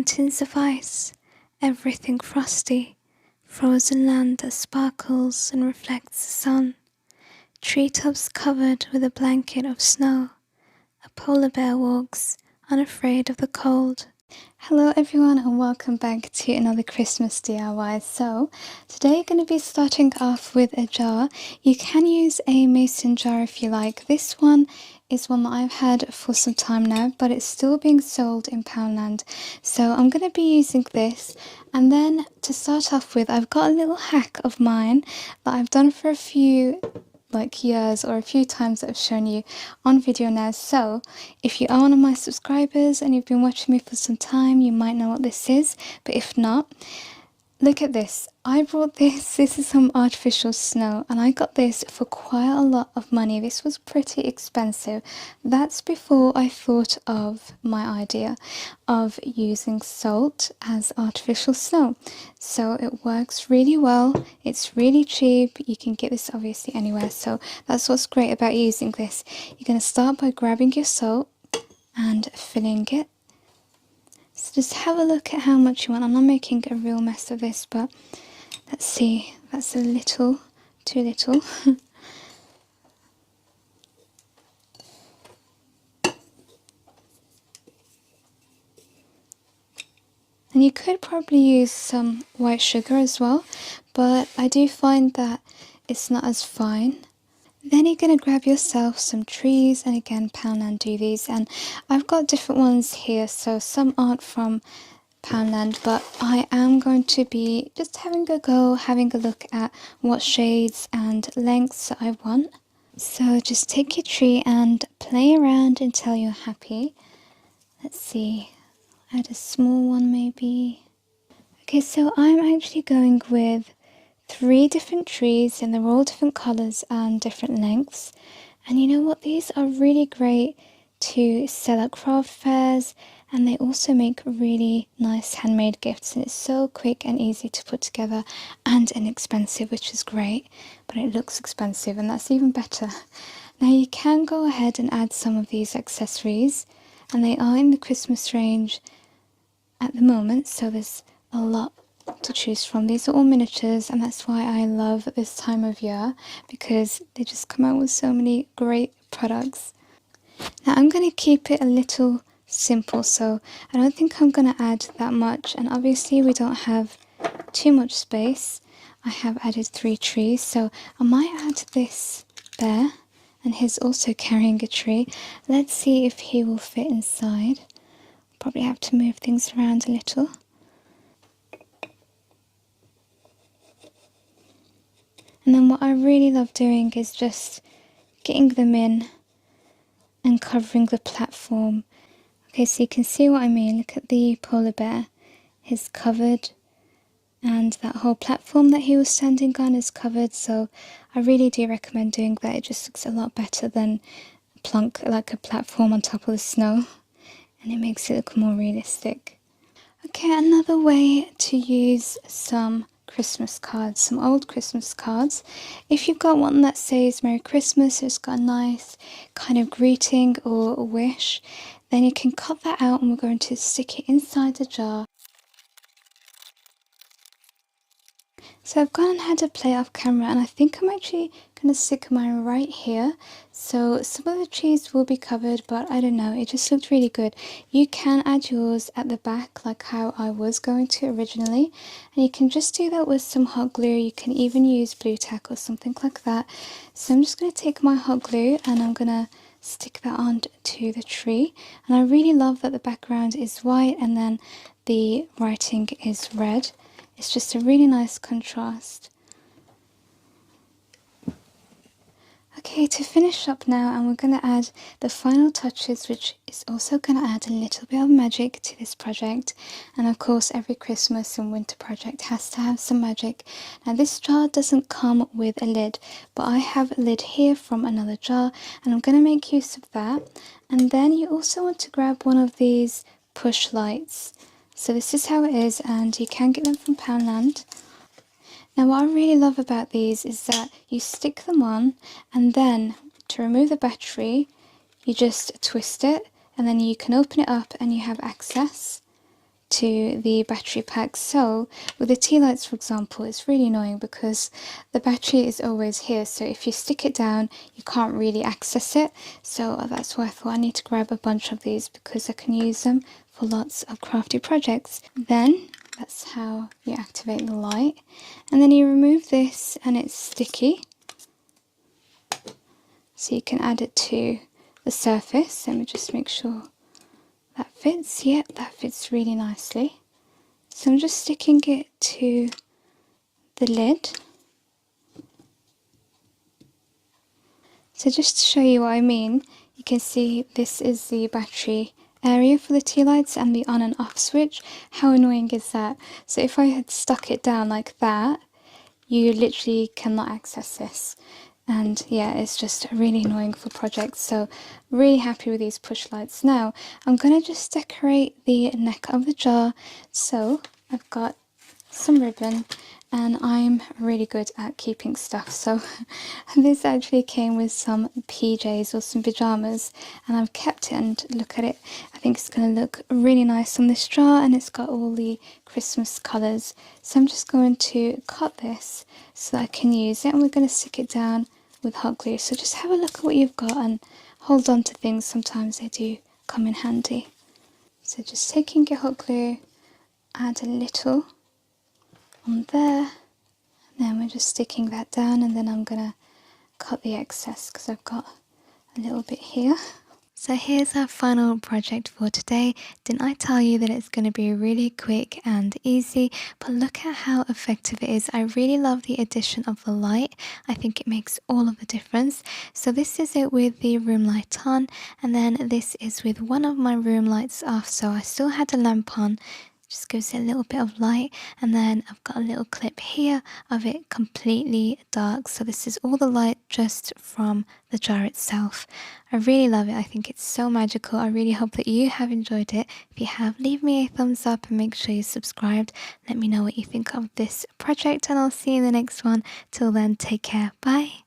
mountains of ice, everything frosty, frozen land that sparkles and reflects the sun, treetops covered with a blanket of snow. A polar bear walks, unafraid of the cold. Hello everyone and welcome back to another Christmas DIY. So today I'm going to be starting off with a jar. You can use a mason jar if you like. This one is one that I've had for some time now, but it's still being sold in Poundland. So I'm going to be using this. And then to start off with, I've got a little hack of mine that I've done for a few years or a few times that I've shown you on video now. So if you are one of my subscribers and you've been watching me for some time, you might know what this is, but if not, look at this. I brought this is some artificial snow, and I got this for quite a lot of money. This was pretty expensive. That's before I thought of my idea of using salt as artificial snow. So it works really well. It's really cheap. You can get this obviously anywhere. So that's what's great about using this. You're going to start by grabbing your salt and filling it. So just have a look at how much you want. I'm not making a real mess of this, but let's see, that's a little too little. And you could probably use some white sugar as well, but I do find that it's not as fine. Then you're going to grab yourself some trees, and again, Poundland do these, and I've got different ones here, so some aren't from Poundland, but I am going to be just having a go, having a look at what shades and lengths I want. So just take your tree and play around until you're happy. Let's see, add a small one maybe. Okay, so I'm actually going with 3 different trees, and they're all different colours and different lengths. And you know what, these are really great to sell at craft fairs, and they also make really nice handmade gifts, and it's so quick and easy to put together and inexpensive, which is great, but it looks expensive, and that's even better. Now you can go ahead and add some of these accessories, and they are in the Christmas range at the moment, so there's a lot to choose from. These are all miniatures, and that's why I love this time of year, because they just come out with so many great products. Now I'm going to keep it a little simple, so I don't think I'm going to add that much, and obviously we don't have too much space. I have added 3 trees, so I might add this bear, and he's also carrying a tree. Let's see if he will fit inside. Probably have to move things around a little. And then what I really love doing is just getting them in and covering the platform. Okay, so you can see what I mean. Look at the polar bear. He's covered, and that whole platform that he was standing on is covered. So I really do recommend doing that. It just looks a lot better than plonk like a platform on top of the snow, and it makes it look more realistic. Okay, another way to use some Christmas cards, some old Christmas cards. If you've got one that says Merry Christmas, it's got a nice kind of greeting or a wish, then you can cut that out, and we're going to stick it inside the jar. So I've gone and had a play off camera, and I think I'm actually going to stick mine right here. So some of the trees will be covered, but I don't know, it just looked really good. You can add yours at the back like how I was going to originally, and you can just do that with some hot glue. You can even use blue tack or something like that. So I'm just going to take my hot glue and I'm going to stick that onto the tree, and I really love that the background is white and then the writing is red. It's just a really nice contrast. Okay, to finish up now, and we're going to add the final touches, which is also going to add a little bit of magic to this project. And of course, every Christmas and winter project has to have some magic. Now this jar doesn't come with a lid, but I have a lid here from another jar, and I'm going to make use of that. And then you also want to grab one of these push lights. So this is how it is, and you can get them from Poundland. Now what I really love about these is that you stick them on, and then to remove the battery you just twist it, and then you can open it up and you have access to the battery pack. So with the tea lights, for example, it's really annoying because the battery is always here, so if you stick it down you can't really access it. So that's why I thought I need to grab a bunch of these because I can use them for lots of crafty projects. Then that's how you activate the light, and then you remove this and it's sticky, so you can add it to the surface. Let me just make sure that fits. Yep, that fits really nicely. So I'm just sticking it to the lid. So just to show you what I mean, you can see this is the battery area for the tea lights and the on and off switch. How annoying is that? So if I had stuck it down like that, you literally cannot access this. And yeah, it's just really annoying for projects. So really happy with these push lights. Now I'm going to just decorate the neck of the jar. So I've got some ribbon, and I'm really good at keeping stuff. So this actually came with some PJs or some pajamas, and I've kept it, and look at it. I think it's going to look really nice on this jar, and it's got all the Christmas colours. So I'm just going to cut this so that I can use it, and we're going to stick it down with hot glue. So just have a look at what you've got and hold on to things. Sometimes they do come in handy. So just taking your hot glue, add a little on there, and then we're just sticking that down, and then I'm gonna cut the excess because I've got a little bit here. So here's our final project for today. Didn't I tell you that it's going to be really quick and easy? But look at how effective it is. I really love the addition of the light. I think it makes all of the difference. So this is it with the room light on, and then this is with one of my room lights off. So I still had the lamp on, just gives it a little bit of light, and then I've got a little clip here of it completely dark. So this is all the light just from the jar itself. I really love it. I think it's so magical. I really hope that you have enjoyed it. If you have, leave me a thumbs up and make sure you're subscribed. Let me know what you think of this project, and I'll see you in the next one. Till then, take care. Bye.